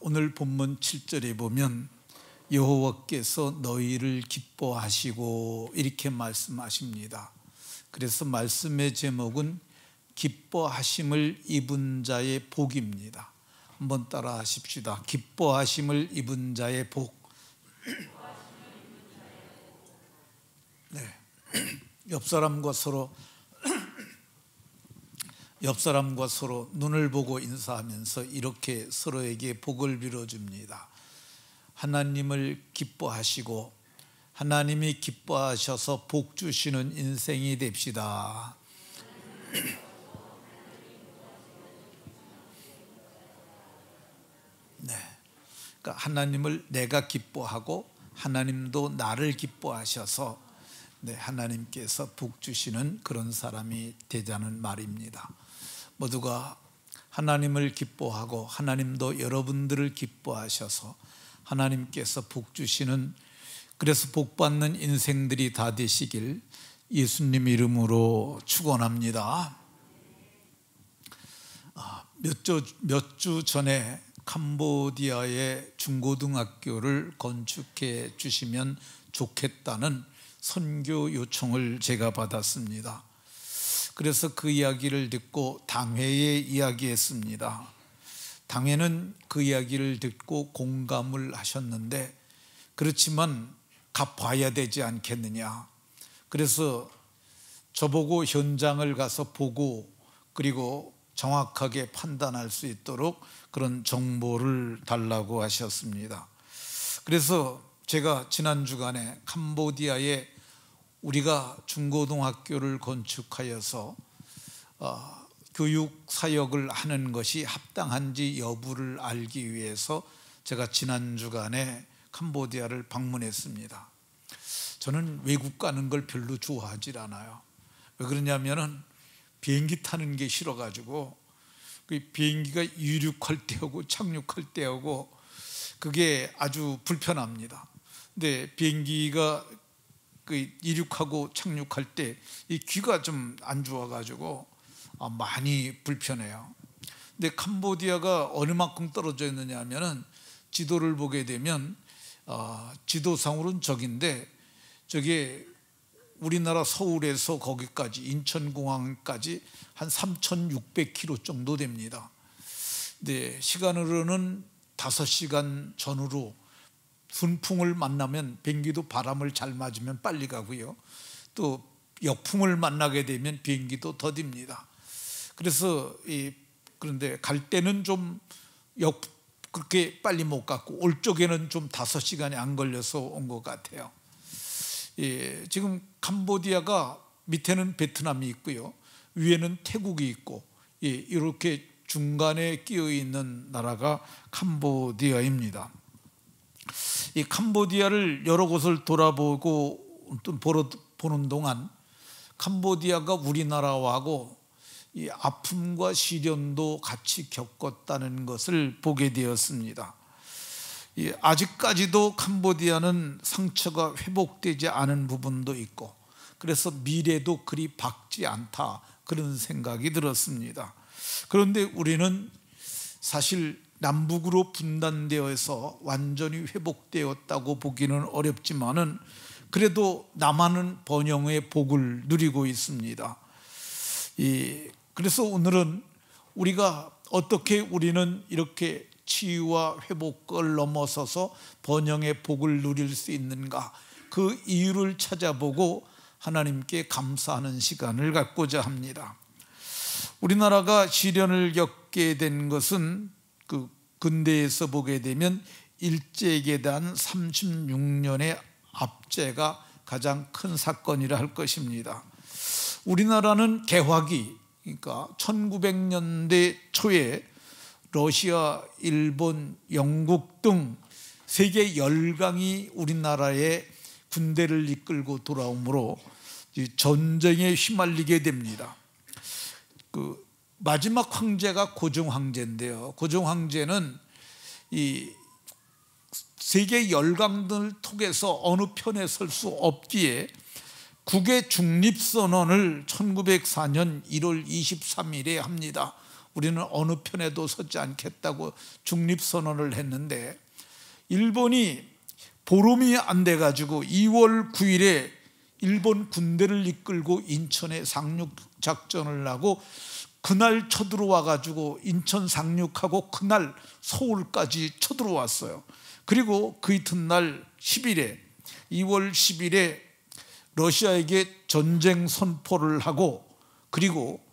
오늘 본문 7절에 보면 여호와께서 너희를 기뻐하시고 이렇게 말씀하십니다. 그래서 말씀의 제목은 기뻐하심을 입은 자의 복입니다. 한번 따라 하십시다. 기뻐하심을 입은 자의 복. 네. 옆 사람과 서로 눈을 보고 인사하면서 이렇게 서로에게 복을 빌어줍니다. 하나님을 기뻐하시고 하나님이 기뻐하셔서 복 주시는 인생이 됩시다. 네. 그러니까 하나님을 내가 기뻐하고 하나님도 나를 기뻐하셔서 하나님께서 복 주시는 그런 사람이 되자는 말입니다. 모두가 하나님을 기뻐하고 하나님도 여러분들을 기뻐하셔서 하나님께서 복 주시는, 그래서 복 받는 인생들이 다 되시길 예수님 이름으로 축원합니다. 몇 주 전에 캄보디아의 중고등학교를 건축해 주시면 좋겠다는 선교 요청을 제가 받았습니다. 그래서 그 이야기를 듣고 당회에 이야기했습니다. 당회는 그 이야기를 듣고 공감을 하셨는데, 그렇지만 가봐야 되지 않겠느냐. 그래서 저보고 현장을 가서 보고 그리고 정확하게 판단할 수 있도록 그런 정보를 달라고 하셨습니다. 그래서 제가 지난 주간에 캄보디아에 우리가 중고등학교를 건축하여서 교육 사역을 하는 것이 합당한지 여부를 알기 위해서 제가 지난 주간에 캄보디아를 방문했습니다. 저는 외국 가는 걸 별로 좋아하지 않아요. 왜 그러냐면은 비행기 타는 게 싫어가지고, 그 비행기가 이륙할 때하고 착륙할 때하고 그게 아주 불편합니다. 근데 비행기가 이륙하고 착륙할 때 이 귀가 좀 안 좋아가지고 많이 불편해요. 근데 캄보디아가 어느 만큼 떨어져 있느냐 하면은 지도를 보게 되면 지도상으로는 저긴데, 저게 우리나라 서울에서 거기까지 인천공항까지 한 3,600km 정도 됩니다. 근데 시간으로는 5시간 전후로 순풍을 만나면 비행기도 바람을 잘 맞으면 빨리 가고요, 또 역풍을 만나게 되면 비행기도 더딥니다. 그래서 그런데 갈 때는 좀 그렇게 빨리 못 갔고 올 쪽에는 좀 5시간이 안 걸려서 온 것 같아요. 지금 캄보디아가 밑에는 베트남이 있고요, 위에는 태국이 있고, 이렇게 중간에 끼어 있는 나라가 캄보디아입니다. 이 캄보디아를 여러 곳을 돌아보고 보는 동안 캄보디아가 우리나라하고 이 아픔과 시련도 같이 겪었다는 것을 보게 되었습니다. 아직까지도 캄보디아는 상처가 회복되지 않은 부분도 있고, 그래서 미래도 그리 밝지 않다, 그런 생각이 들었습니다. 그런데 우리는 사실 남북으로 분단되어서 완전히 회복되었다고 보기는 어렵지만은 그래도 남한은 번영의 복을 누리고 있습니다. 그래서 오늘은 우리가 어떻게 우리는 이렇게 치유와 회복을 넘어서서 번영의 복을 누릴 수 있는가, 그 이유를 찾아보고 하나님께 감사하는 시간을 갖고자 합니다. 우리나라가 시련을 겪게 된 것은 그 근대에서 보게 되면 일제에 대한 36년의 압제가 가장 큰 사건이라 할 것입니다. 우리나라는 개화기, 그러니까 1900년대 초에 러시아, 일본, 영국 등 세계 열강이 우리나라의 군대를 이끌고 돌아오므로 전쟁에 휘말리게 됩니다. 그 마지막 황제가 고종 황제인데요, 고종 황제는 이 세계 열강들 통해서 어느 편에 설 수 없기에 국외 중립선언을 1904년 1월 23일에 합니다. 우리는 어느 편에도 서지 않겠다고 중립선언을 했는데, 일본이 보름이 안 돼가지고 2월 9일에 일본 군대를 이끌고 인천에 상륙작전을 하고, 그날 쳐들어와가지고 인천 상륙하고 그날 서울까지 쳐들어왔어요. 그리고 그 이튿날 10일에 2월 10일에 러시아에게 전쟁 선포를 하고, 그리고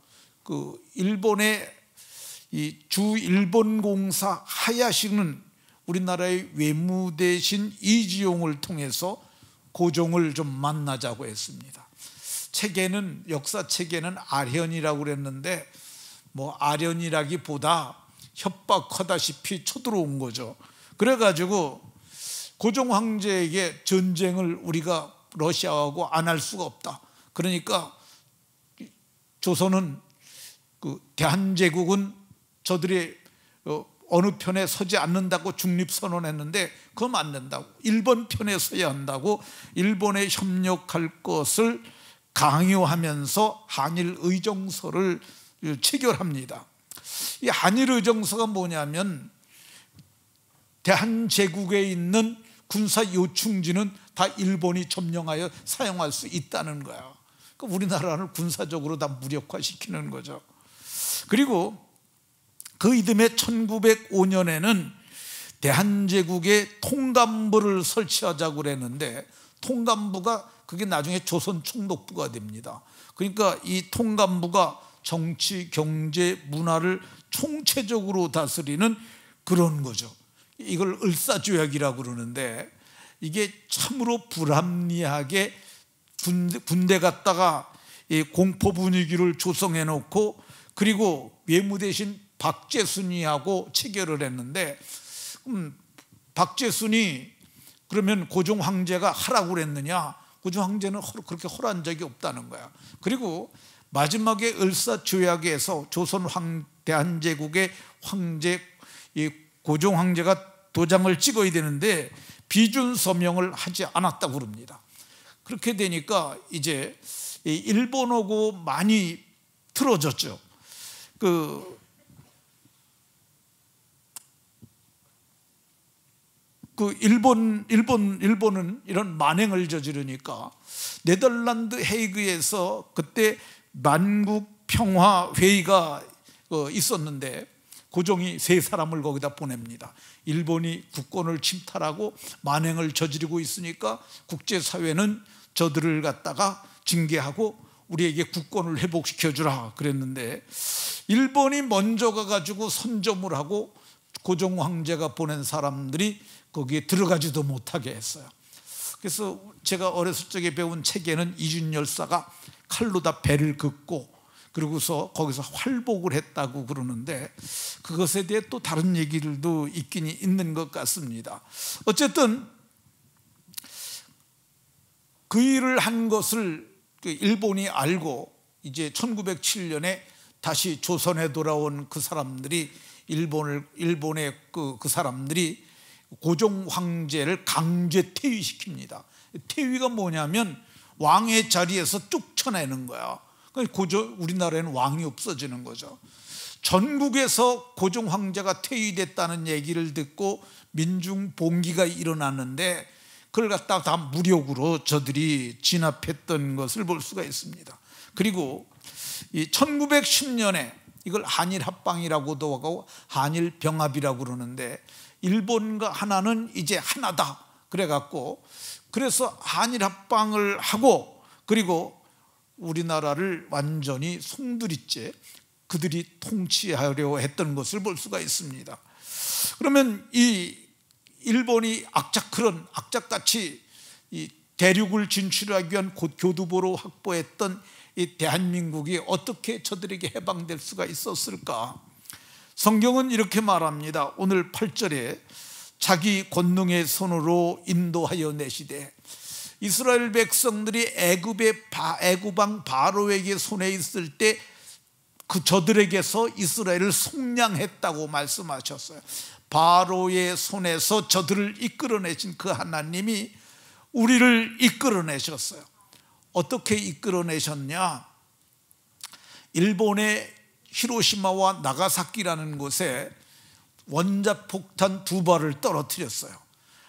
그 일본의 이 주 일본공사 하야시는 우리나라의 외무대신 이지용을 통해서 고종을 좀 만나자고 했습니다. 책에는, 역사책에는 아련이라고 그랬는데 뭐 아련이라기보다 협박하다시피 쳐들어온 거죠. 그래가지고 고종 황제에게 전쟁을 우리가 러시아하고 안 할 수가 없다. 그러니까 조선은, 그 대한제국은 저들의 어느 편에 서지 않는다고 중립선언했는데 그건 안 된다고, 일본 편에 서야 한다고 일본에 협력할 것을 강요하면서 한일 의정서를 체결합니다. 이 한일 의정서가 뭐냐면, 대한제국에 있는 군사 요충지는 다 일본이 점령하여 사용할 수 있다는 거야. 그러니까 우리나라를 군사적으로 다 무력화시키는 거죠. 그리고 그 이듬해 1905년에는 대한제국의 통감부를 설치하자고 그랬는데, 통감부가 그게 나중에 조선총독부가 됩니다. 그러니까 이 통감부가 정치, 경제, 문화를 총체적으로 다스리는 그런 거죠. 이걸 을사조약이라고 그러는데, 이게 참으로 불합리하게 군대 갔다가 공포 분위기를 조성해 놓고, 그리고 외무대신 박재순이하고 체결을 했는데, 박재순이 그러면 고종 황제가 하라고 그랬느냐? 고종 황제는 그렇게 허락한 적이 없다는 거야. 그리고 마지막에 을사조약에서 조선 대한제국의 황제, 고종 황제가 도장을 찍어야 되는데 비준 서명을 하지 않았다고 그럽니다. 그렇게 되니까 이제 일본하고 많이 틀어졌죠. 일본은 이런 만행을 저지르니까 네덜란드 헤이그에서 그때 만국 평화 회의가 있었는데 고종이 3사람을 거기다 보냅니다. 일본이 국권을 침탈하고 만행을 저지르고 있으니까 국제사회는 저들을 갖다가 징계하고 우리에게 국권을 회복시켜 주라 그랬는데, 일본이 먼저 가가지고 선점을 하고 고종 황제가 보낸 사람들이 거기에 들어가지도 못하게 했어요. 그래서 제가 어렸을 적에 배운 책에는 이준열사가 칼로 다 배를 긋고 그러고서 거기서 활복을 했다고 그러는데, 그것에 대해 또 다른 얘기들도 있긴 있는 것 같습니다. 어쨌든 그 일을 한 것을 일본이 알고 이제 1907년에 다시 조선에 돌아온 그 사람들이 일본의 그 사람들이 고종 황제를 강제 퇴위시킵니다. 퇴위가 뭐냐면 왕의 자리에서 쭉 쳐내는 거야. 우리나라에는 왕이 없어지는 거죠. 전국에서 고종 황제가 퇴위됐다는 얘기를 듣고 민중 봉기가 일어났는데, 그걸 갖다가 다 무력으로 저들이 진압했던 것을 볼 수가 있습니다. 그리고 이 1910년에 이걸 한일 합방이라고도 하고 한일 병합이라고 그러는데, 일본과 하나는 이제 하나다 그래갖고, 그래서 한일 합방을 하고, 그리고 우리나라를 완전히 송두리째 그들이 통치하려 했던 것을 볼 수가 있습니다. 그러면 이 일본이 악착같이 이 대륙을 진출하기 위한 교두보로 확보했던 이 대한민국이 어떻게 저들에게 해방될 수가 있었을까? 성경은 이렇게 말합니다. 오늘 8절에 자기 권능의 손으로 인도하여 내시되, 이스라엘 백성들이 애굽왕 바로에게 손에 있을 때 그 저들에게서 이스라엘을 속량했다고 말씀하셨어요. 바로의 손에서 저들을 이끌어내신 그 하나님이 우리를 이끌어내셨어요. 어떻게 이끌어내셨냐? 일본의 히로시마와 나가사키라는 곳에 원자폭탄 2발을 떨어뜨렸어요.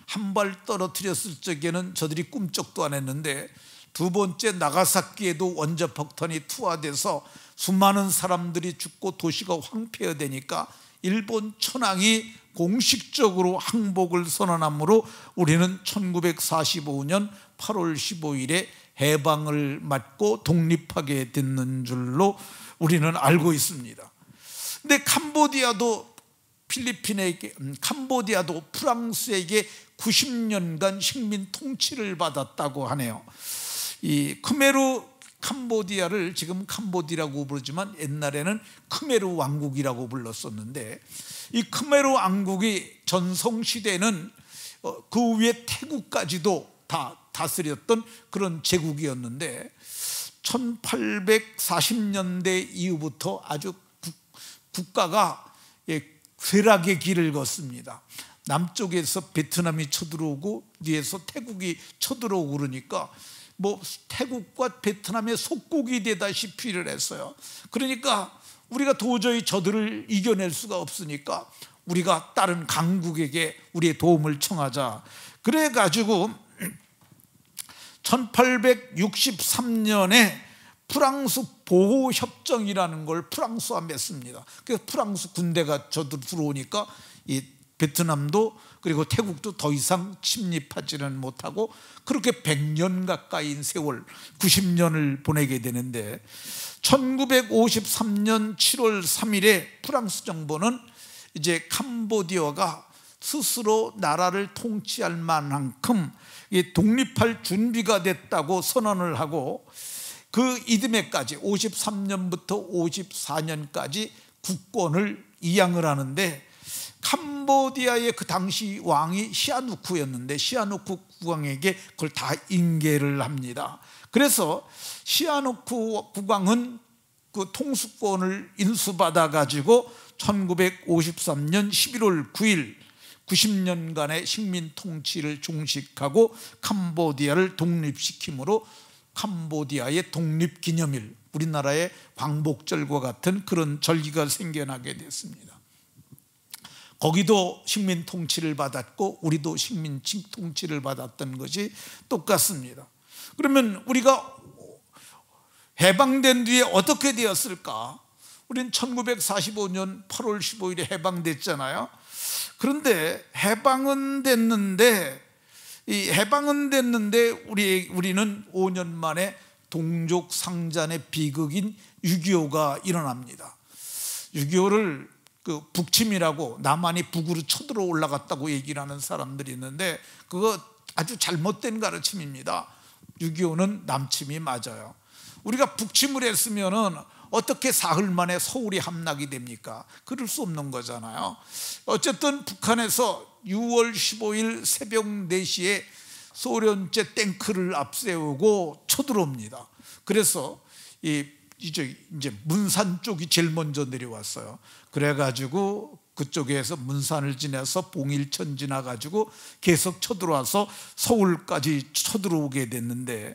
한 발 떨어뜨렸을 적에는 저들이 꿈쩍도 안 했는데, 두 번째 나가사키에도 원자폭탄이 투하돼서 수많은 사람들이 죽고 도시가 황폐화되니까 일본 천황이 공식적으로 항복을 선언하므로 우리는 1945년 8월 15일에 해방을 맞고 독립하게 됐는 줄로 우리는 알고 있습니다. 근데 캄보디아도 프랑스에게 90년간 식민 통치를 받았다고 하네요. 이 크메르 캄보디아를 지금 캄보디라고 부르지만 옛날에는 크메르 왕국이라고 불렀었는데, 이 크메르 왕국이 전성시대는 그 위에 태국까지도 다 다스렸던 그런 제국이었는데, 1840년대 이후부터 아주 국가가 쇠락의 길을 걷습니다. 남쪽에서 베트남이 쳐들어오고 뒤에서 태국이 쳐들어오고 그러니까 뭐 태국과 베트남의 속국이 되다시피를 했어요. 그러니까 우리가 도저히 저들을 이겨낼 수가 없으니까 우리가 다른 강국에게 우리의 도움을 청하자. 그래가지고 1863년에 프랑스 보호협정이라는 걸 프랑스와 맺습니다. 그래서 프랑스 군대가 저들 들어오니까 이 베트남도 그리고 태국도 더 이상 침입하지는 못하고 그렇게 100년 가까이인 세월, 90년을 보내게 되는데, 1953년 7월 3일에 프랑스 정부는 이제 캄보디아가 스스로 나라를 통치할 만큼 독립할 준비가 됐다고 선언을 하고, 그 이듬해까지 53년부터 54년까지 국권을 이양을 하는데, 캄보디아의 그 당시 왕이 시아누쿠였는데 시아누쿠 국왕에게 그걸 다 인계를 합니다. 그래서 시아누쿠 국왕은 그 통수권을 인수받아 가지고 1953년 11월 9일 90년간의 식민 통치를 종식하고 캄보디아를 독립시킴으로 캄보디아의 독립기념일, 우리나라의 광복절과 같은 그런 절기가 생겨나게 됐습니다. 거기도 식민 통치를 받았고 우리도 식민 통치를 받았던 것이 똑같습니다. 그러면 우리가 해방된 뒤에 어떻게 되었을까? 우리는 1945년 8월 15일에 해방됐잖아요. 그런데 해방은 됐는데 우리는 5년 만에 동족 상잔의 비극인 6.25가 일어납니다. 6.25를 그 북침이라고, 남한이 북으로 쳐들어 올라갔다고 얘기를 하는 사람들이 있는데 그거 아주 잘못된 가르침입니다. 6.25는 남침이 맞아요. 우리가 북침을 했으면은 어떻게 사흘 만에 서울이 함락이 됩니까? 그럴 수 없는 거잖아요. 어쨌든 북한에서 6월 15일 새벽 4시에 소련제 탱크를 앞세우고 쳐들어옵니다. 그래서 이제 문산 쪽이 제일 먼저 내려왔어요. 그래가지고 그쪽에서 문산을 지나서 봉일천 지나가지고 계속 쳐들어와서 서울까지 쳐들어오게 됐는데,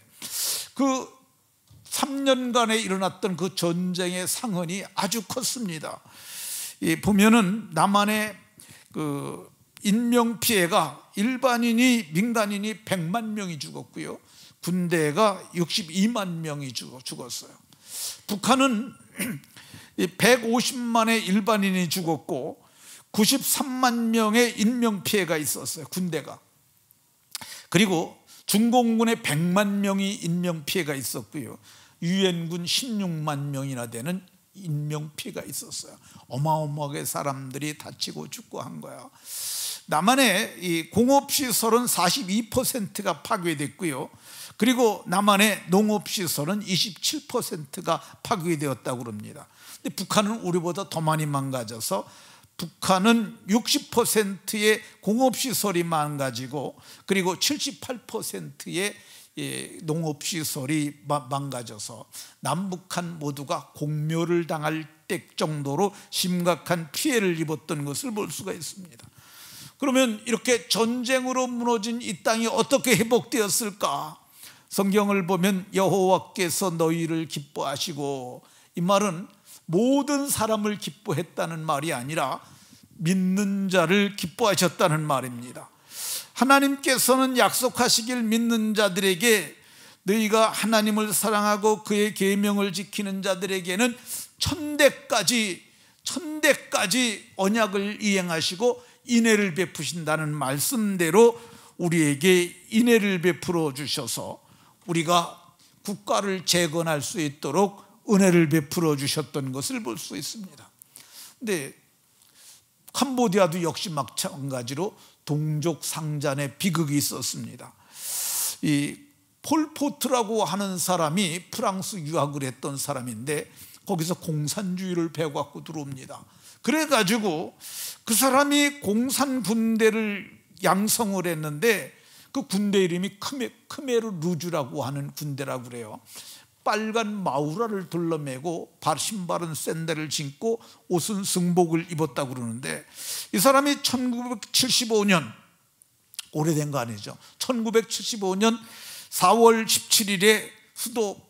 그 3년간에 일어났던 그 전쟁의 상흔이 아주 컸습니다. 보면은 남한의 그 인명 피해가 일반인이 민간인이 100만 명이 죽었고요, 군대가 62만 명이 죽었어요. 북한은 150만의 일반인이 죽었고 93만 명의 인명피해가 있었어요, 군대가. 그리고 중공군에 100만 명이 인명피해가 있었고요, 유엔군 16만 명이나 되는 인명피해가 있었어요. 어마어마하게 사람들이 다치고 죽고 한 거야. 남한의 이 공업시설은 42%가 파괴됐고요, 그리고 남한의 농업시설은 27%가 파괴되었다고 합니다. 근데 북한은 우리보다 더 많이 망가져서 북한은 60%의 공업시설이 망가지고 그리고 78%의 농업시설이 망가져서 남북한 모두가 공멸을 당할 때 정도로 심각한 피해를 입었던 것을 볼 수가 있습니다. 그러면 이렇게 전쟁으로 무너진 이 땅이 어떻게 회복되었을까? 성경을 보면 여호와께서 너희를 기뻐하시고 이 말은 모든 사람을 기뻐했다는 말이 아니라 믿는 자를 기뻐하셨다는 말입니다. 하나님께서는 약속하시길 믿는 자들에게, 너희가 하나님을 사랑하고 그의 계명을 지키는 자들에게는 천대까지 언약을 이행하시고 인애를 베푸신다는 말씀대로 우리에게 인애를 베풀어 주셔서 우리가 국가를 재건할 수 있도록 은혜를 베풀어 주셨던 것을 볼 수 있습니다. 근데 캄보디아도 역시 마찬가지로 동족 상잔의 비극이 있었습니다. 이 폴포트라고 하는 사람이 프랑스 유학을 했던 사람인데 거기서 공산주의를 배워갖고 들어옵니다. 그래가지고 그 사람이 공산군대를 양성을 했는데 그 군대 이름이 크메르 루주라고 하는 군대라고 그래요. 빨간 마우라를 둘러매고 신발은 샌들을 신고 옷은 승복을 입었다고 그러는데, 이 사람이 1975년, 오래된 거 아니죠, 1975년 4월 17일에 수도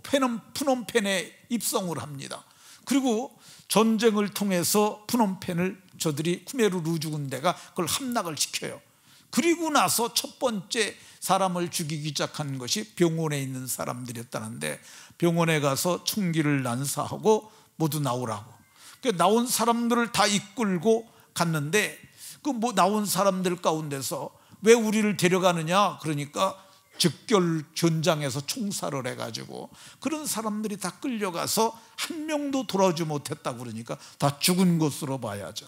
푸놈펜에 입성을 합니다. 그리고 전쟁을 통해서 푸놈펜을 저들이 크메르 루주 군대가 그걸 함락을 시켜요. 그리고 나서 첫 번째 사람을 죽이기 시작한 것이 병원에 있는 사람들이었다는데, 병원에 가서 총기를 난사하고 모두 나오라고. 나온 사람들을 다 이끌고 갔는데 그 나온 사람들 가운데서 왜 우리를 데려가느냐 그러니까 즉결 현장에서 총살을 해가지고 그런 사람들이 다 끌려가서 한 명도 돌아오지 못했다고 그러니까 다 죽은 것으로 봐야죠.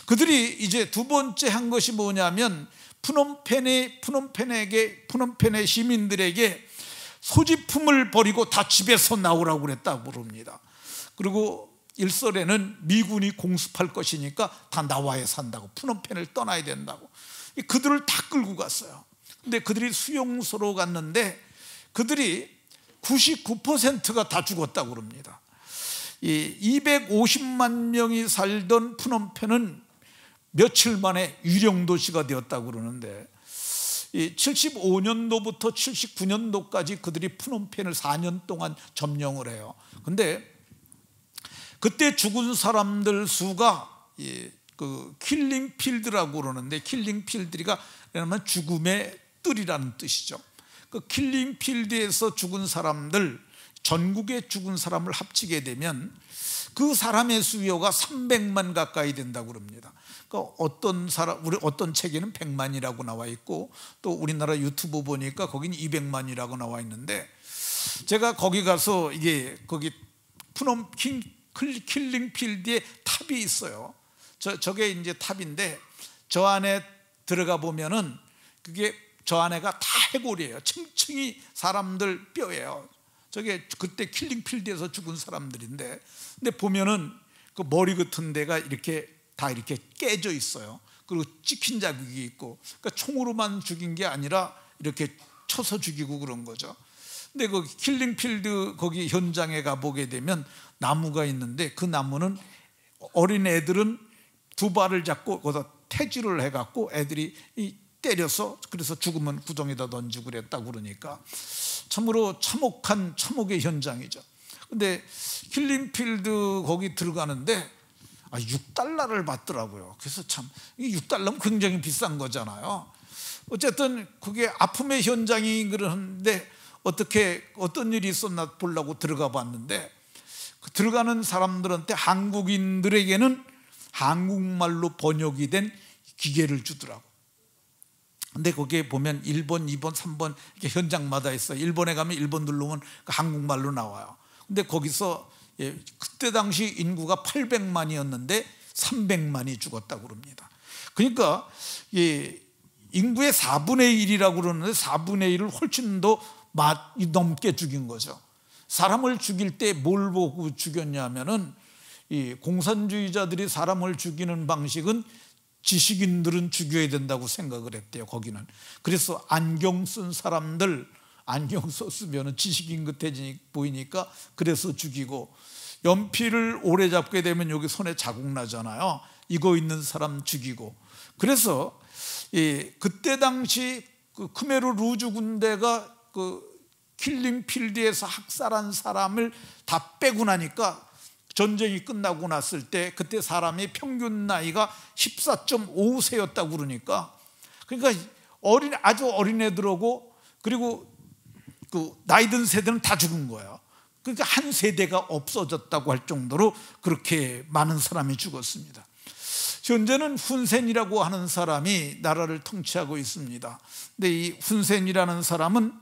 그들이 이제 두 번째 한 것이 뭐냐면 푸놈펜의 시민들에게 소지품을 버리고 다 집에서 나오라고 그랬다고 그럽니다. 그리고 일설에는 미군이 공습할 것이니까 다 나와야 산다고, 푸놈펜을 떠나야 된다고. 그들을 다 끌고 갔어요. 근데 그들이 수용소로 갔는데 그들이 99%가 다 죽었다고 그럽니다. 250만 명이 살던 푸놈펜은 며칠 만에 유령도시가 되었다고 그러는데, 75년도부터 79년도까지 그들이 푸놈펜을 4년 동안 점령을 해요. 근데 그때 죽은 사람들 수가 그 킬링필드라고 그러는데, 킬링필드가 뭐냐면 죽음의 뜰이라는 뜻이죠. 그 킬링필드에서 죽은 사람들, 전국에 죽은 사람을 합치게 되면 그 사람의 수요가 300만 가까이 된다고 그럽니다. 그러니까 어떤 책에는 100만이라고 나와 있고 또 우리나라 유튜브 보니까 거긴 200만이라고 나와 있는데, 제가 거기 가서 거기 킬링필드에 탑이 있어요. 저게 이제 탑인데 저 안에 들어가 보면은 그게 저 안에가 다 해골이에요. 층층이 사람들 뼈예요. 저게 그때 킬링필드에서 죽은 사람들인데, 근데 보면은 그 머리 같은 데가 다 이렇게 깨져 있어요. 그리고 찍힌 자국이 있고, 그러니까 총으로만 죽인 게 아니라 이렇게 쳐서 죽이고 그런 거죠. 근데 그 킬링필드 거기 현장에 가보게 되면 나무가 있는데 그 나무는 어린 애들은 두 발을 잡고 거기다 태질을 해갖고 애들이 때려서, 그래서 죽으면 구덩이에다 던지고 그랬다고 그러니까 참으로 참혹의 현장이죠. 근데 킬링필드 거기 들어가는데 6달러를 받더라고요. 그래서 참, 이 6달러면 굉장히 비싼 거잖아요. 어쨌든 그게 아픔의 현장이 그러는데 어떤 일이 있었나 보려고 들어가 봤는데, 들어가는 사람들한테 한국인들에게는 한국말로 번역이 된 기계를 주더라고. 근데 거기에 보면 1번, 2번, 3번 이렇게 현장마다 있어요. 1번에 가면 1번 누르면 한국말로 나와요. 근데 거기서 그때 당시 인구가 800만이었는데 300만이 죽었다고 그럽니다. 그러니까 인구의 4분의 1이라고 그러는데 4분의 1을 훨씬 더 넘게 죽인 거죠. 사람을 죽일 때 뭘 보고 죽였냐면은, 이 공산주의자들이 사람을 죽이는 방식은 지식인들은 죽여야 된다고 생각을 했대요. 거기는. 그래서 안경 쓴 사람들, 안경 썼으면 지식인 같아 보이니까 그래서 죽이고, 연필을 오래 잡게 되면 여기 손에 자국 나잖아요. 이거 있는 사람 죽이고. 그래서 그때 당시 그 크메르 루주 군대가 그 킬링필드에서 학살한 사람을 다 빼고 나니까 전쟁이 끝나고 났을 때 그때 사람의 평균 나이가 14.5세였다고 그러니까 아주 어린 애들하고 그리고 그 나이 든 세대는 다 죽은 거예요. 그러니까 한 세대가 없어졌다고 할 정도로 그렇게 많은 사람이 죽었습니다. 현재는 훈센이라고 하는 사람이 나라를 통치하고 있습니다. 근데 이 훈센이라는 사람은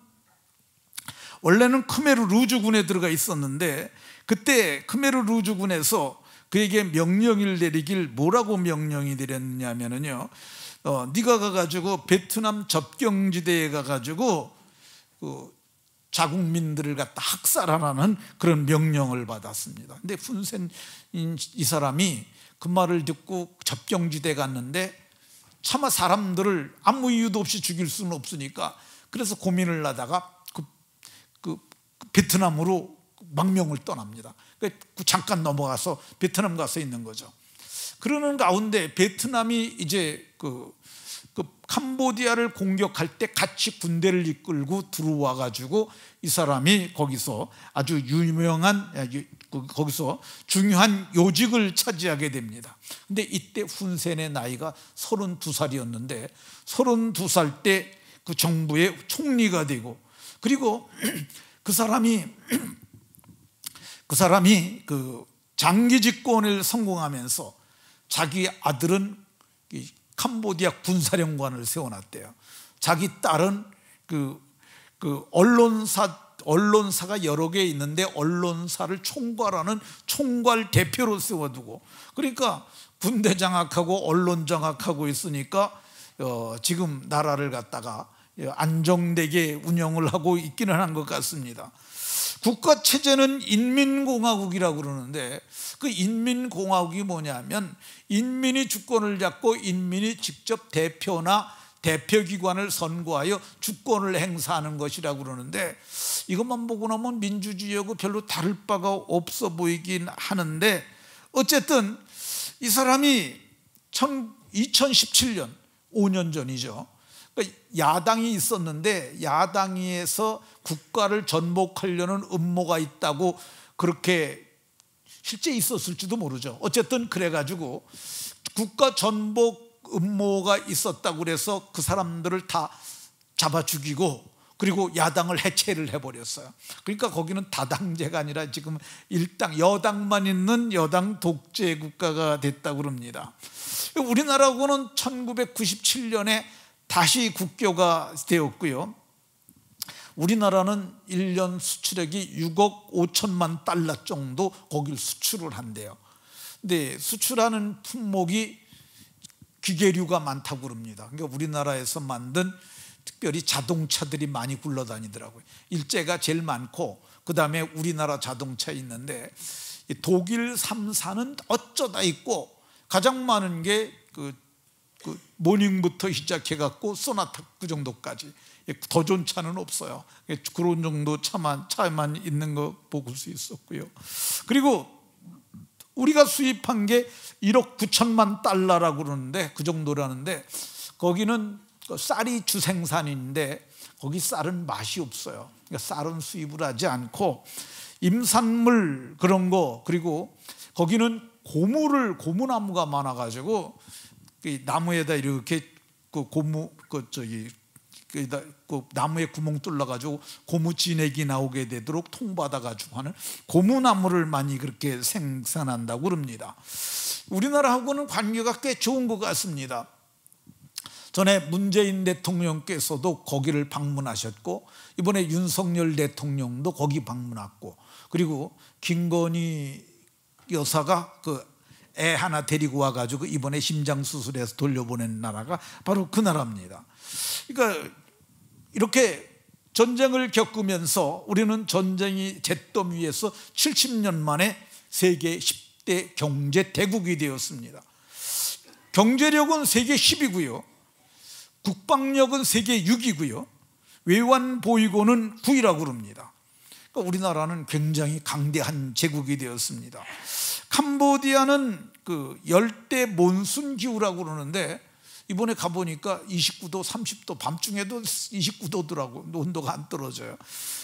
원래는 크메르 루즈군에 들어가 있었는데 그때 크메르 루즈군에서 그에게 명령을 내리길 뭐라고 명령이 내렸냐면요, 네가 가가지고 베트남 접경지대에 가가지고 그 자국민들을 갖다 학살하라는 그런 명령을 받았습니다. 근데 훈센 이 사람이 그 말을 듣고 접경지대에 갔는데 차마 사람들을 아무 이유도 없이 죽일 수는 없으니까 그래서 고민을 하다가 그 베트남으로 망명을 떠납니다. 잠깐 넘어가서 베트남 가서 있는 거죠. 그러는 가운데 베트남이 이제 그 캄보디아를 공격할 때 같이 군대를 이끌고 들어와 가지고 이 사람이 거기서 아주 유명한 거기서 중요한 요직을 차지하게 됩니다. 근데 이때 훈센의 나이가 32살이었는데 32살 때 그 정부의 총리가 되고 그리고 그 사람이 그 장기 집권을 성공하면서 자기 아들은 캄보디아 군사령관을 세워놨대요. 자기 딸은 그 언론사가 여러 개 있는데 언론사를 총괄하는 총괄 대표로 세워두고, 그러니까 군대 장악하고 언론 장악하고 있으니까 지금 나라를 갖다가 안정되게 운영을 하고 있기는 한 것 같습니다. 국가 체제는 인민공화국이라고 그러는데 그 인민공화국이 뭐냐면 인민이 주권을 잡고 인민이 직접 대표나 대표기관을 선거하여 주권을 행사하는 것이라고 그러는데 이것만 보고 나면 민주주의하고 별로 다를 바가 없어 보이긴 하는데, 어쨌든 이 사람이 2017년 5년 전이죠. 그러니까 야당이 있었는데 야당에서 국가를 전복하려는 음모가 있다고 그렇게 실제 있었을지도 모르죠. 어쨌든 그래가지고 국가 전복 음모가 있었다고 그래서 그 사람들을 다 잡아 죽이고 그리고 야당을 해체를 해버렸어요. 그러니까 거기는 다당제가 아니라 지금 일당 여당만 있는 여당 독재 국가가 됐다고 그럽니다. 우리나라하고는 1997년에 다시 국교가 되었고요. 우리나라는 1년 수출액이 6억 5천만 달러 정도 거길 수출을 한대요. 근데 수출하는 품목이 기계류가 많다고 그럽니다. 그러니까 우리나라에서 만든 특별히 자동차들이 많이 굴러다니더라고요. 일제가 제일 많고 그 다음에 우리나라 자동차 있는데 독일 3사는 어쩌다 있고 가장 많은 게 그 모닝부터 시작해갖고 소나타 그 정도까지, 더 좋은 차는 없어요. 그런 정도 차만 있는 거 보실 수 있었고요. 그리고 우리가 수입한 게 1억 9천만 달러라고 그러는데 그 정도라는데 거기는 쌀이 주생산인데 거기 쌀은 맛이 없어요. 그러니까 쌀은 수입을 하지 않고 임산물 그런 거, 그리고 거기는 고무나무가 많아가지고 그 나무에다 이렇게 그 나무에 구멍 뚫려가지고 고무 진액이 나오게 되도록 통받아가지고 하는 고무나무를 많이 그렇게 생산한다고 그럽니다. 우리나라하고는 관계가 꽤 좋은 것 같습니다. 전에 문재인 대통령께서도 거기를 방문하셨고 이번에 윤석열 대통령도 거기 방문했고, 그리고 김건희 여사가 그 애 하나 데리고 와가지고 이번에 심장 수술해서 돌려보낸 나라가 바로 그 나라입니다. 그러니까 이렇게 전쟁을 겪으면서 우리는 전쟁이 잿더미 위에서 70년 만에 세계 10대 경제 대국이 되었습니다. 경제력은 세계 10이고요. 국방력은 세계 6이고요. 외환보유고는 9위라고 그럽니다. 그러니까 우리나라는 굉장히 강대한 제국이 되었습니다. 캄보디아는 그 열대 몬순 기후라고 그러는데 이번에 가보니까 29도, 30도, 밤중에도 29도더라고. 온도가 안 떨어져요.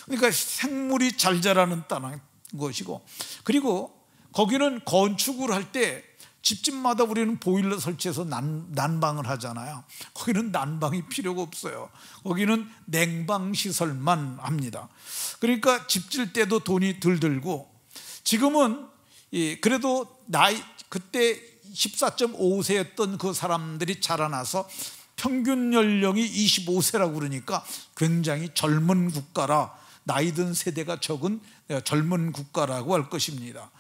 그러니까 생물이 잘 자라는 땅인 것이고, 그리고 거기는 건축을 할 때 집집마다 우리는 보일러 설치해서 난방을 하잖아요. 거기는 난방이 필요가 없어요. 거기는 냉방 시설만 합니다. 그러니까 집 질 때도 돈이 덜 들고, 지금은 그래도 그때 14.5세였던 그 사람들이 자라나서 평균 연령이 25세라고 그러니까 굉장히 젊은 국가라, 나이 든 세대가 적은 젊은 국가라고 할 것입니다.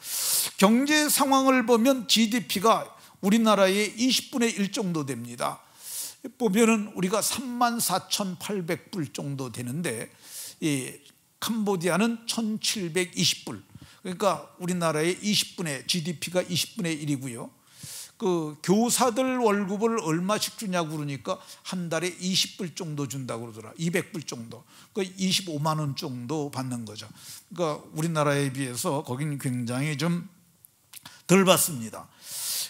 경제 상황을 보면 GDP가 우리나라의 20분의 1 정도 됩니다. 보면은 우리가 34,800불 정도 되는데, 캄보디아는 1,720불, 그러니까 우리나라의 GDP가 20분의 1이고요. 그 교사들 월급을 얼마씩 주냐고 그러니까 한 달에 20불 정도 준다고 그러더라. 200불 정도. 그 25만 원 정도 받는 거죠. 그러니까 우리나라에 비해서 거긴 굉장히 좀 덜 받습니다.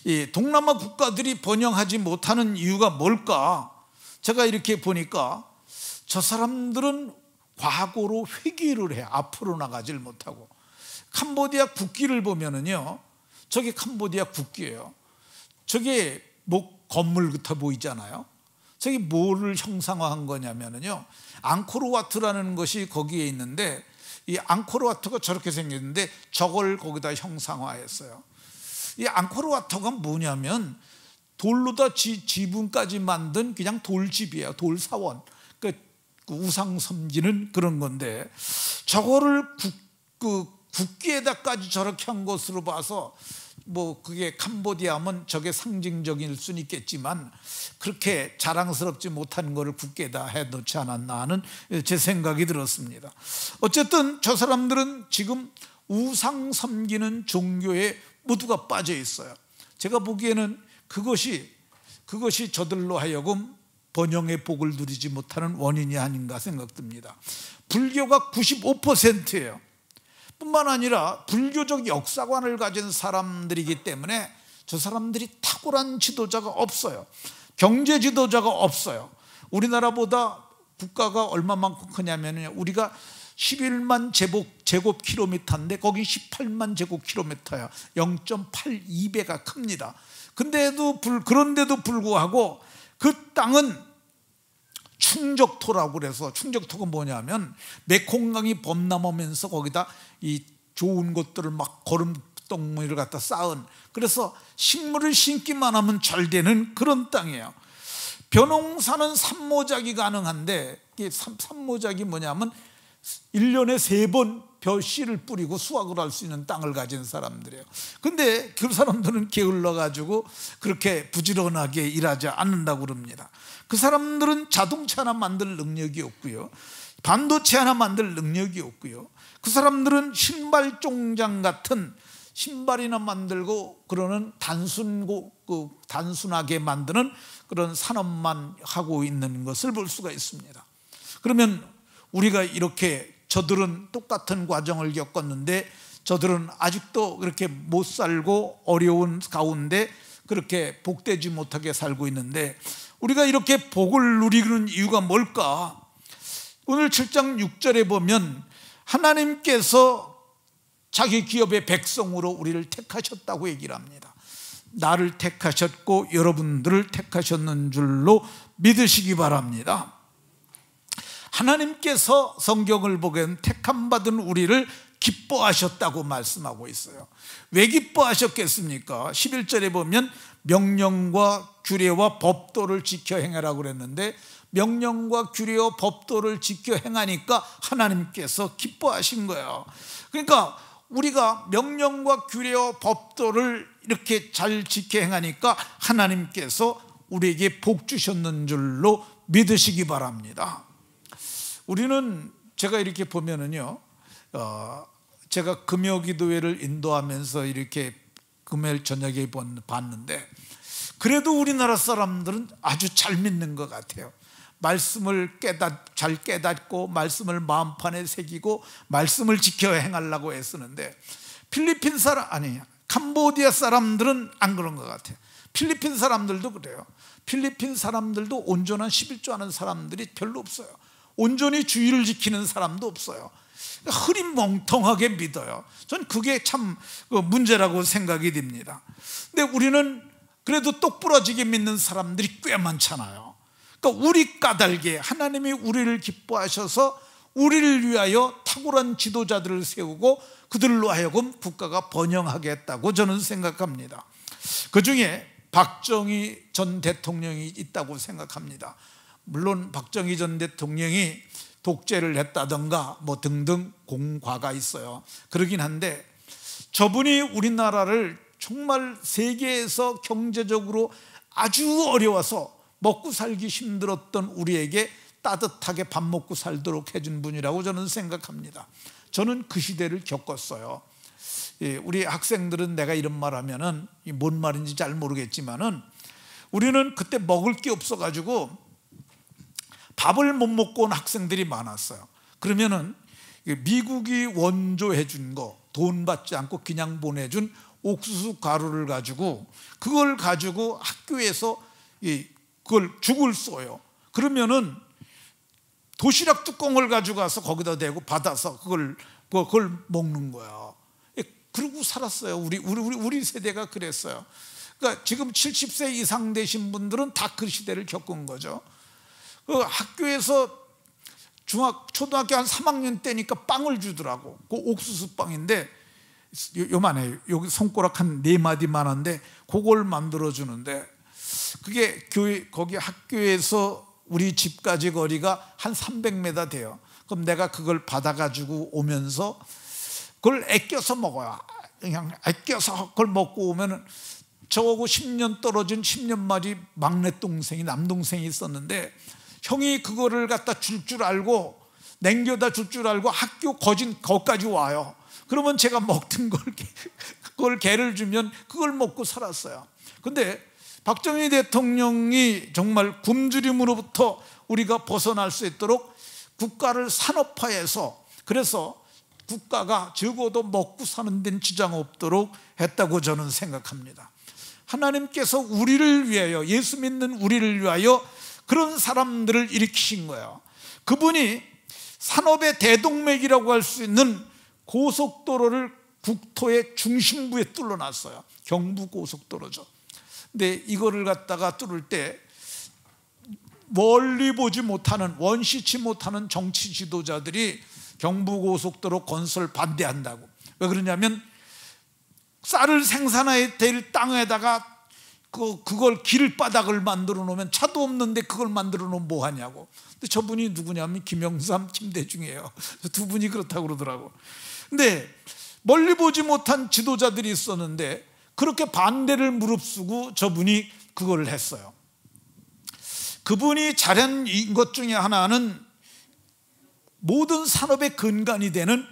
이 동남아 국가들이 번영하지 못하는 이유가 뭘까? 제가 이렇게 보니까 저 사람들은 과거로 회귀를 해. 앞으로 나가질 못하고. 캄보디아 국기를 보면은요, 저게 캄보디아 국기예요. 저게 뭐 건물 같아 보이잖아요. 저게 뭐를 형상화한 거냐면요, 앙코르와트라는 것이 거기에 있는데, 이 앙코르와트가 저렇게 생겼는데 저걸 거기다 형상화했어요. 이 앙코르와트가 뭐냐면 돌로다 지붕까지 만든 그냥 돌집이에요. 돌사원. 그 우상 섬기는 그런 건데, 저거를 국기에다까지 저렇게 한 것으로 봐서 뭐 그게 캄보디아면 저게 상징적일 수는 있겠지만 그렇게 자랑스럽지 못한 거를 국기에다 해놓지 않았나 하는 제 생각이 들었습니다. 어쨌든 저 사람들은 지금 우상 섬기는 종교에 모두가 빠져 있어요. 제가 보기에는 그것이 저들로 하여금 번영의 복을 누리지 못하는 원인이 아닌가 생각됩니다. 불교가 95%예요. 뿐만 아니라 불교적 역사관을 가진 사람들이기 때문에 저 사람들이 탁월한 지도자가 없어요. 경제 지도자가 없어요. 우리나라보다 국가가 얼마만큼 크냐면 우리가 11만 제곱킬로미터인데 거기 18만 제곱킬로미터야. 0.82배가 큽니다. 그런데도 불구하고 그 땅은 충적토라고 그래서, 충적토가 뭐냐면 메콩강이 범람하면서 거기다 이 좋은 것들을 막 거름덩이를 갖다 쌓은, 그래서 식물을 심기만 하면 잘 되는 그런 땅이에요. 벼농사는 산모작이 가능한데, 산모작이 뭐냐면 1년에 3번 벼씨를 뿌리고 수확을 할 수 있는 땅을 가진 사람들이에요. 근데 그 사람들은 게을러 가지고 그렇게 부지런하게 일하지 않는다고 그럽니다. 그 사람들은 자동차 하나 만들 능력이 없고요, 반도체 하나 만들 능력이 없고요, 그 사람들은 신발 종장 같은 신발이나 만들고 그러는 단순하게 만드는 그런 산업만 하고 있는 것을 볼 수가 있습니다. 그러면 우리가 이렇게, 저들은 똑같은 과정을 겪었는데 저들은 아직도 그렇게 못 살고 어려운 가운데 그렇게 복되지 못하게 살고 있는데, 우리가 이렇게 복을 누리는 이유가 뭘까? 오늘 7장 6절에 보면 하나님께서 자기 기업의 백성으로 우리를 택하셨다고 얘기를 합니다. 나를 택하셨고 여러분들을 택하셨는 줄로 믿으시기 바랍니다. 하나님께서 성경을 보기엔 택함받은 우리를 기뻐하셨다고 말씀하고 있어요. 왜 기뻐하셨겠습니까? 11절에 보면 명령과 규례와 법도를 지켜 행하라고 그랬는데, 명령과 규례와 법도를 지켜 행하니까 하나님께서 기뻐하신 거예요. 그러니까 우리가 명령과 규례와 법도를 이렇게 잘 지켜 행하니까 하나님께서 우리에게 복 주셨는 줄로 믿으시기 바랍니다. 우리는, 제가 이렇게 보면은요, 제가 금요기도회를 인도하면서 이렇게 금요일 저녁에 봤는데, 그래도 우리나라 사람들은 아주 잘 믿는 것 같아요. 말씀을 잘 깨닫고 말씀을 마음판에 새기고 말씀을 지켜 행하려고 애쓰는데, 캄보디아 사람들은 안 그런 것 같아요. 필리핀 사람들도 그래요. 필리핀 사람들도 온전한 11조 하는 사람들이 별로 없어요. 온전히 주의를 지키는 사람도 없어요. 흐릿멍텅하게 믿어요. 전 그게 참 문제라고 생각이 됩니다. 근데 우리는 그래도 똑부러지게 믿는 사람들이 꽤 많잖아요. 그러니까 우리 까닭에 하나님이 우리를 기뻐하셔서 우리를 위하여 탁월한 지도자들을 세우고 그들로 하여금 국가가 번영하겠다고 저는 생각합니다. 그 중에 박정희 전 대통령이 있다고 생각합니다. 물론 박정희 전 대통령이 독재를 했다던가 뭐 등등 공과가 있어요. 그러긴 한데 저분이 우리나라를 정말 세계에서 경제적으로 아주 어려워서 먹고 살기 힘들었던 우리에게 따뜻하게 밥 먹고 살도록 해준 분이라고 저는 생각합니다. 저는 그 시대를 겪었어요. 우리 학생들은 내가 이런 말 하면은 뭔 말인지 잘 모르겠지만은 우리는 그때 먹을 게 없어가지고 밥을 못 먹고 온 학생들이 많았어요. 그러면은 미국이 원조해 준 거, 돈 받지 않고 그냥 보내준 옥수수 가루를 가지고 그걸 가지고 학교에서 그걸 죽을 쏘요. 그러면은 도시락 뚜껑을 가지고 가서 거기다 대고 받아서 그걸 먹는 거야. 그러고 살았어요. 우리 세대가 그랬어요. 그러니까 지금 70세 이상 되신 분들은 다 그 시대를 겪은 거죠. 그 학교에서 초등학교 한 3학년 때니까 빵을 주더라고. 그 옥수수 빵인데 요만해요. 여기 손가락 한 4마디만한데 그걸 만들어 주는데 그게 거기 학교에서 우리 집까지 거리가 한 300m 돼요. 그럼 내가 그걸 받아가지고 오면서 그걸 아껴서 먹어요. 그냥 아껴서 그걸 먹고 오면은 저하고 10년 떨어진 10년 만이 막내 동생이 남동생이 있었는데 형이 그거를 갖다 줄 알고 냉겨다 줄 알고 학교 거기까지 와요. 그러면 제가 먹던 그걸 개를 주면 그걸 먹고 살았어요. 근데 박정희 대통령이 정말 굶주림으로부터 우리가 벗어날 수 있도록 국가를 산업화해서 그래서 국가가 적어도 먹고 사는 데는 지장 없도록 했다고 저는 생각합니다. 하나님께서 우리를 위하여 예수 믿는 우리를 위하여 그런 사람들을 일으키신 거예요. 그분이 산업의 대동맥이라고 할 수 있는 고속도로를 국토의 중심부에 뚫어놨어요. 경부고속도로죠. 근데 이거를 갖다가 뚫을 때 멀리 보지 못하는 원시치 못하는 정치 지도자들이 경부고속도로 건설 반대한다고. 왜 그러냐면 쌀을 생산해야 될 땅에다가 그걸 길바닥을 만들어 놓으면 차도 없는데 그걸 만들어 놓으면 뭐 하냐고. 근데 저분이 누구냐면 김영삼, 김대중이에요. 두 분이 그렇다고 그러더라고. 근데 멀리 보지 못한 지도자들이 있었는데 그렇게 반대를 무릅쓰고 저분이 그걸 했어요. 그분이 잘한 것 중에 하나는 모든 산업의 근간이 되는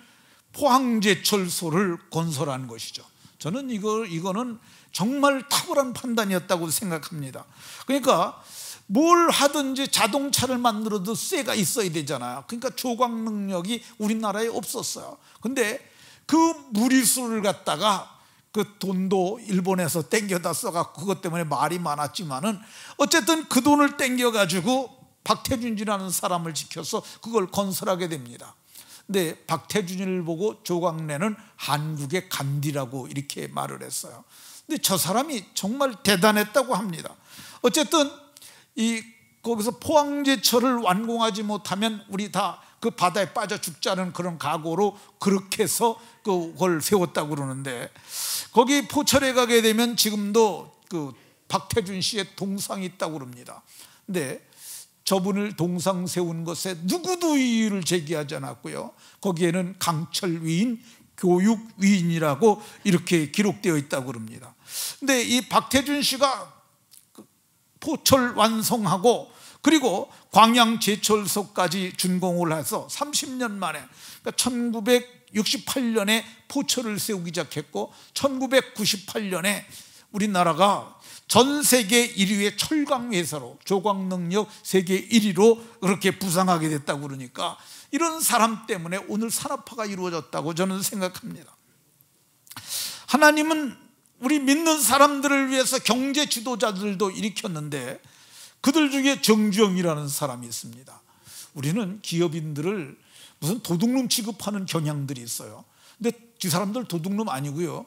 포항제철소를 건설한 것이죠. 저는 이거는 정말 탁월한 판단이었다고 생각합니다. 그러니까 뭘 하든지 자동차를 만들어도 쇠가 있어야 되잖아요. 그러니까 조각 능력이 우리나라에 없었어요. 근데 그 무리수를 갖다가 그 돈도 일본에서 땡겨다 써갖고 그것 때문에 말이 많았지만은 어쨌든 그 돈을 땡겨가지고 박태준이라는 사람을 지켜서 그걸 건설하게 됩니다. 근데 박태준을 보고 조광래는 한국의 간디라고 이렇게 말을 했어요. 근데 저 사람이 정말 대단했다고 합니다. 어쨌든 거기서 포항제철을 완공하지 못하면 우리 다 그 바다에 빠져 죽자는 그런 각오로 그렇게 해서 그걸 세웠다고 그러는데 거기 포철에 가게 되면 지금도 그 박태준 씨의 동상이 있다고 그럽니다. 근데 저분을 동상 세운 것에 누구도 이의를 제기하지 않았고요. 거기에는 강철 위인, 교육 위인이라고 이렇게 기록되어 있다고 그럽니다. 근데 이 박태준 씨가 포철 완성하고 그리고 광양제철소까지 준공을 해서 30년 만에 그러니까 1968년에 포철을 세우기 시작했고 1998년에 우리나라가 전 세계 1위의 철강 회사로 조각 능력 세계 1위로 그렇게 부상하게 됐다고 그러니까 이런 사람 때문에 오늘 산업화가 이루어졌다고 저는 생각합니다. 하나님은 우리 믿는 사람들을 위해서 경제 지도자들도 일으켰는데 그들 중에 정주영이라는 사람이 있습니다. 우리는 기업인들을 무슨 도둑놈 취급하는 경향들이 있어요. 근데 이 사람들 도둑놈 아니고요.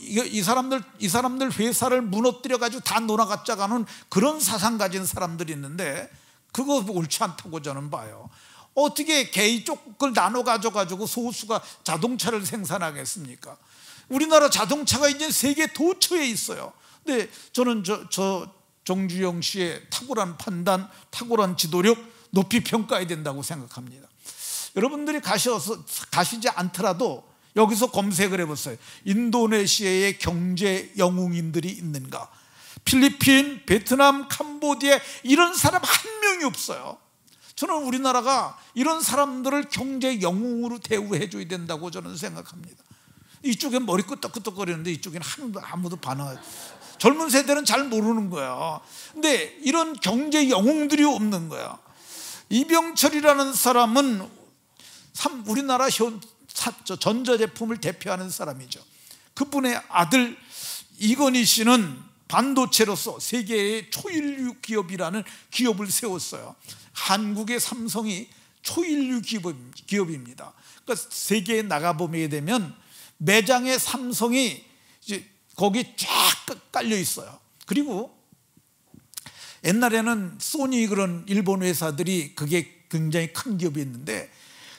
이 사람들 회사를 무너뜨려 가지고 다 놀아갔자 가는 그런 사상 가진 사람들이 있는데 그거 옳지 않다고 저는 봐요. 어떻게 개의 쪽을 나눠 가져가지고 소수가 자동차를 생산하겠습니까? 우리나라 자동차가 이제 세계 도처에 있어요. 근데 저는 정주영 씨의 탁월한 판단, 탁월한 지도력 높이 평가해야 된다고 생각합니다. 여러분들이 가시지 않더라도 여기서 검색을 해보세요. 인도네시아의 경제 영웅인들이 있는가? 필리핀, 베트남, 캄보디아 이런 사람 한 명이 없어요. 저는 우리나라가 이런 사람들을 경제 영웅으로 대우해 줘야 된다고 저는 생각합니다. 이쪽엔 머리 끄덕끄덕거리는데 이쪽엔 아무도 반응하지. 젊은 세대는 잘 모르는 거야. 근데 이런 경제 영웅들이 없는 거야. 이병철이라는 사람은 우리나라 전자제품을 대표하는 사람이죠. 그분의 아들 이건희 씨는 반도체로서 세계의 초일류 기업이라는 기업을 세웠어요. 한국의 삼성이 초일류 기업입니다. 그러니까 세계에 나가보게 되면 매장에 삼성이 이제 거기 쫙 깔려 있어요. 그리고 옛날에는 소니 그런 일본 회사들이 그게 굉장히 큰 기업이 있는데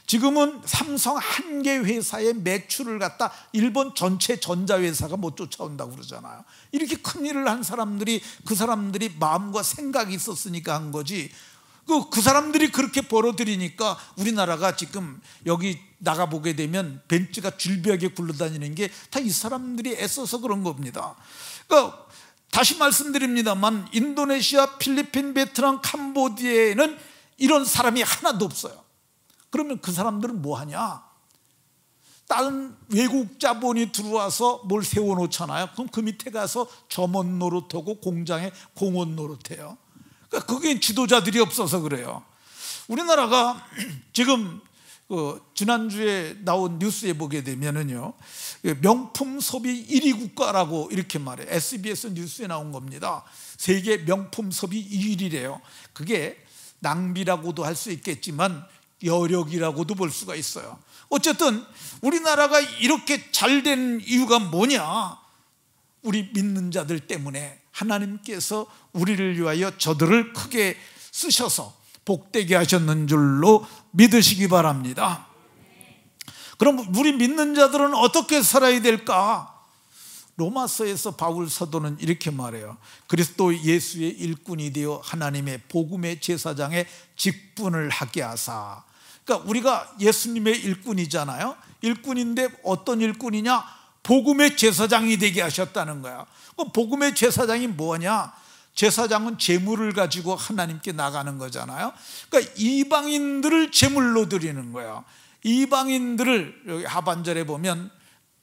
지금은 삼성 한 개 회사의 매출을 갖다 일본 전체 전자회사가 못 쫓아온다고 그러잖아요. 이렇게 큰 일을 한 사람들이 그 사람들이 마음과 생각이 있었으니까 한 거지. 그 사람들이 그렇게 벌어들이니까 우리나라가 지금 여기 나가보게 되면 벤츠가 줄비하게 굴러다니는 게 다 이 사람들이 애써서 그런 겁니다. 그러니까 다시 말씀드립니다만 인도네시아, 필리핀, 베트남, 캄보디아에는 이런 사람이 하나도 없어요. 그러면 그 사람들은 뭐 하냐? 다른 외국 자본이 들어와서 뭘 세워놓잖아요. 그럼 그 밑에 가서 점원 노릇하고 공장에 공원 노릇해요. 그러니까 그게 지도자들이 없어서 그래요. 우리나라가 지금 지난주에 나온 뉴스에 보게 되면은요, 명품 소비 1위 국가라고 이렇게 말해요. SBS 뉴스에 나온 겁니다. 세계 명품 소비 2위래요. 그게 낭비라고도 할 수 있겠지만 여력이라고도 볼 수가 있어요. 어쨌든 우리나라가 이렇게 잘된 이유가 뭐냐? 우리 믿는 자들 때문에 하나님께서 우리를 위하여 저들을 크게 쓰셔서 복되게 하셨는 줄로 믿으시기 바랍니다. 그럼 우리 믿는 자들은 어떻게 살아야 될까? 로마서에서 바울 사도는 이렇게 말해요. 그리스도 예수의 일꾼이 되어 하나님의 복음의 제사장의 직분을 하게 하사. 그러니까 우리가 예수님의 일꾼이잖아요. 일꾼인데 어떤 일꾼이냐? 복음의 제사장이 되게 하셨다는 거야. 복음의 제사장이 뭐냐? 제사장은 제물을 가지고 하나님께 나가는 거잖아요. 그러니까 이방인들을 제물로 드리는 거야. 이방인들을 여기 하반절에 보면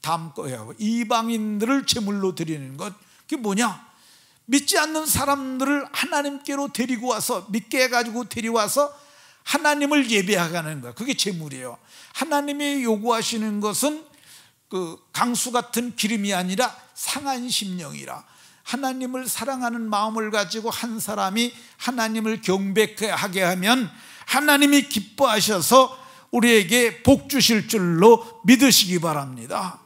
다음 거예요. 이방인들을 제물로 드리는 것. 그게 뭐냐? 믿지 않는 사람들을 하나님께로 데리고 와서 믿게 해가지고 데려와서 하나님을 예배하는 거야. 그게 제물이에요. 하나님이 요구하시는 것은 그 강수 같은 기름이 아니라 상한 심령이라. 하나님을 사랑하는 마음을 가지고 한 사람이 하나님을 경배하게 하면 하나님이 기뻐하셔서 우리에게 복 주실 줄로 믿으시기 바랍니다.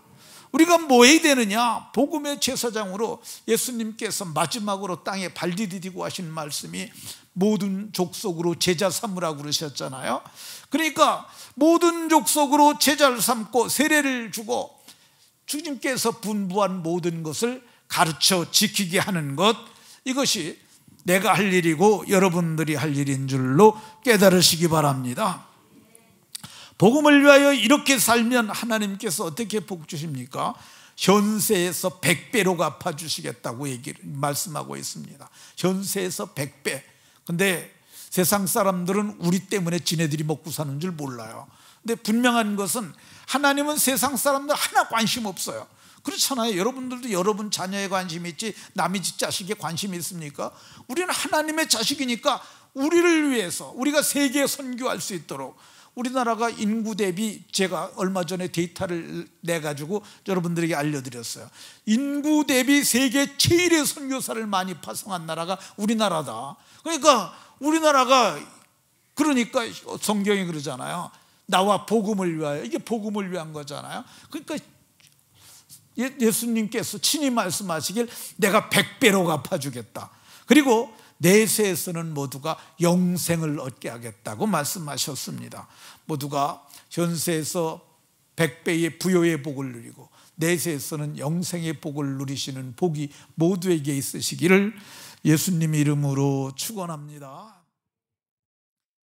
우리가 뭐 해야 되느냐? 복음의 제사장으로 예수님께서 마지막으로 땅에 발 디디고 하신 말씀이 모든 족속으로 제자 삼으라고 그러셨잖아요. 그러니까 모든 족속으로 제자를 삼고 세례를 주고 주님께서 분부한 모든 것을 가르쳐 지키게 하는 것, 이것이 내가 할 일이고 여러분들이 할 일인 줄로 깨달으시기 바랍니다. 복음을 위하여 이렇게 살면 하나님께서 어떻게 복 주십니까? 현세에서 100배로 갚아주시겠다고 말씀하고 있습니다. 현세에서 100배. 근데 세상 사람들은 우리 때문에 지네들이 먹고 사는 줄 몰라요. 근데 분명한 것은 하나님은 세상 사람들 하나 관심 없어요. 그렇잖아요. 여러분들도 여러분 자녀에 관심이 있지 남의 집 자식에 관심이 있습니까? 우리는 하나님의 자식이니까 우리를 위해서 우리가 세계에 선교할 수 있도록, 우리나라가 인구 대비, 제가 얼마 전에 데이터를 내가지고 여러분들에게 알려드렸어요. 인구 대비 세계 제일의 선교사를 많이 파송한 나라가 우리나라다. 그러니까 우리나라가, 그러니까 성경이 그러잖아요. 나와 복음을 위하여. 이게 복음을 위한 거잖아요. 그러니까 예수님께서 친히 말씀하시길 내가 100배로 갚아주겠다. 그리고 내세에서는 모두가 영생을 얻게 하겠다고 말씀하셨습니다. 모두가 현세에서 100배의 부요의 복을 누리고 내세에서는 영생의 복을 누리시는 복이 모두에게 있으시기를 예수님 이름으로 축원합니다.